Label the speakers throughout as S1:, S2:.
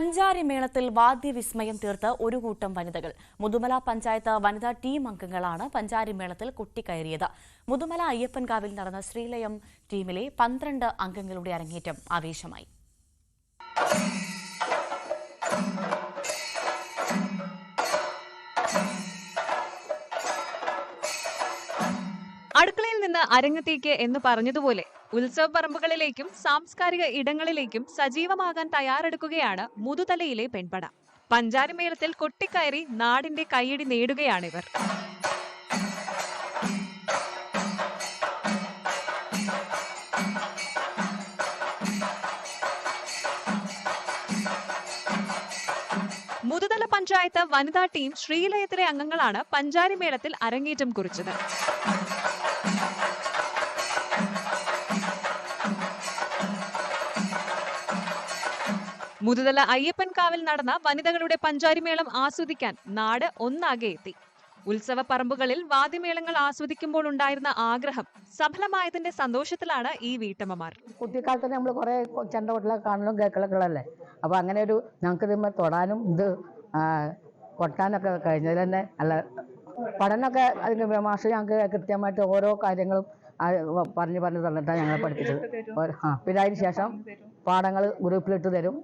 S1: പഞ്ചാരി മേളത്തിൽ വാദ്യവിസ്മയം തീർത്ത് ഒരു കൂട്ടം വനിതകൾ. മുതുമല പഞ്ചായത്ത് വനിതാ ടീം അംഗങ്ങളാണ് പഞ്ചാരി മേളത്തിൽ കൊട്ടിക്കയറിയത്. മുതുമല അയ്യപ്പൻകാവിൽ നടന്ന ശ്രീലയം ടീമിലെ 12 അംഗങ്ങളുടെ അരങ്ങേറ്റം ആവേശമായി.
S2: അടുക്കളയിൽ നിന്ന് അരങ്ങത്തേക്ക് എന്ന് പറഞ്ഞതുപോലെ ഉത്സവ പറമ്പുകളിലേക്കും സാംസ്കാരിക ഇടങ്ങളിലേക്കും സജീവമാകാൻ തയ്യാറെടുക്കുകയാണ് മുതുതലയിലെ പെൺപട. പഞ്ചാരി മേളത്തിൽ കൊട്ടിക്കയറി നാടിന്റെ കയ്യടി നേടുകയാണിവർ. മുതുതല പഞ്ചായത്ത് വനിതാ ടീം ശ്രീലയത്തിലെ അംഗങ്ങളാണ് പഞ്ചാരി മേളത്തിൽ അരങ്ങേറ്റം കുറിച്ചത്. മുതുതല അയ്യപ്പൻകാവിൽ നടന്ന വനിതകളുടെ പഞ്ചാരിമേളം ആസ്വദിക്കാൻ നാട് ഒന്നാകെ എത്തി. ഉത്സവ പറമ്പുകളിൽ വാദ്യമേളങ്ങൾ ആസ്വദിക്കുമ്പോൾ ഉണ്ടായിരുന്ന ആഗ്രഹം സഫലമായതിന്റെ സന്തോഷത്തിലാണ് ഈ വീട്ടമ്മമാർ.
S3: കുട്ടിക്കാലത്ത് നമ്മൾ കുറെ ചെണ്ടകൊട്ടിലൊക്കെ കാണലും കേക്കളൊക്കെ അപ്പൊ അങ്ങനെ ഒരു ഞങ്ങൾക്ക് ഇത് തൊടാനും ഇത് കൊട്ടാനൊക്കെ കഴിഞ്ഞതിൽ തന്നെ അല്ല പഠനമൊക്കെ അതിന് മാഷ് ഞങ്ങൾക്ക് കൃത്യമായിട്ട് ഓരോ കാര്യങ്ങളും പറഞ്ഞു തന്നിട്ടാണ് ഞങ്ങളെ പഠിപ്പിച്ചത്. പിന്നെ അതിന് ശേഷം പാഠങ്ങൾ ഗ്രൂപ്പിലിട്ട് തരും.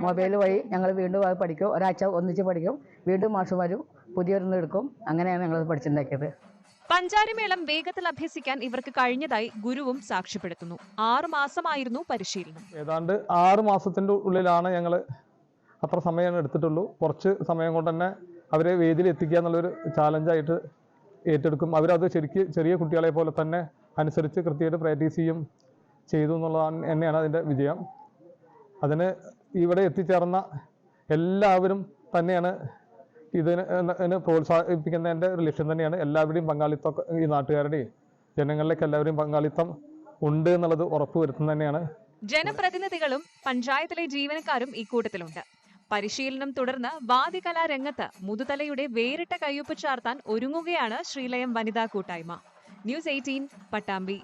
S3: മൊബൈൽ വഴി ഞങ്ങൾ വീണ്ടും അത് പഠിക്കും. ഒരാഴ്ച ഒന്നിച്ച് പഠിക്കും. വീണ്ടും മാഷ് വരും, പുതിയൊരെണ്ണം എടുക്കും. അങ്ങനെയാണ് ഞങ്ങൾ പഠിച്ചുണ്ടാക്കിയത്.
S2: പഞ്ചാരിമേളം വേഗത്തിൽ അഭ്യസിക്കാൻ ഇവർക്ക് കഴിഞ്ഞതായി ഗുരുവും സാക്ഷ്യപ്പെടുത്തുന്നു. 6 മാസമായിരുന്നു പരിശീലനം.
S4: ഏതാണ്ട് 6 മാസത്തിന്റെ ഉള്ളിലാണ് ഞങ്ങൾ അത്ര സമയം എടുത്തിട്ടുള്ളൂ. കുറച്ച് സമയം കൊണ്ട് തന്നെ അവരെ വേദിയിൽ എത്തിക്കുക എന്നുള്ളൊരു ചാലഞ്ചായിട്ട് ഏറ്റെടുക്കും. അവരത് ചെറിയ കുട്ടികളെ പോലെ തന്നെ അനുസരിച്ച് കൃത്യമായിട്ട് പ്രാക്ടീസ് ചെയ്തു എന്നുള്ളതാണ് തന്നെയാണ് അതിൻ്റെ വിജയം. അതിന് ഇവിടെ എത്തിച്ചേർന്ന എല്ലാവരും തന്നെയാണ് ഇതിന് പ്രോത്സാഹിപ്പിക്കുന്നതിൻ്റെ ഒരു ലക്ഷ്യം തന്നെയാണ്. എല്ലാവരുടെയും പങ്കാളിത്തം, ഈ നാട്ടുകാരുടെയും ജനങ്ങളിലേക്ക് എല്ലാവരുടെയും പങ്കാളിത്തം ഉണ്ട് എന്നുള്ളത് ഉറപ്പുവരുത്തുന്നത് തന്നെയാണ്.
S2: ജനപ്രതിനിധികളും പഞ്ചായത്തിലെ ജീവനക്കാരും ഇക്കൂട്ടത്തിലുണ്ട്. പരിശീലനം തുടർന്ന് വാദ്യകലാരംഗത്ത് മുതുതലയുടെ വേറിട്ട കയ്യൊപ്പ് ചാർത്താൻ ഒരുങ്ങുകയാണ് ശ്രീലയം വനിതാ കൂട്ടായ്മ. ന്യൂസ് 18 പട്ടാമ്പി.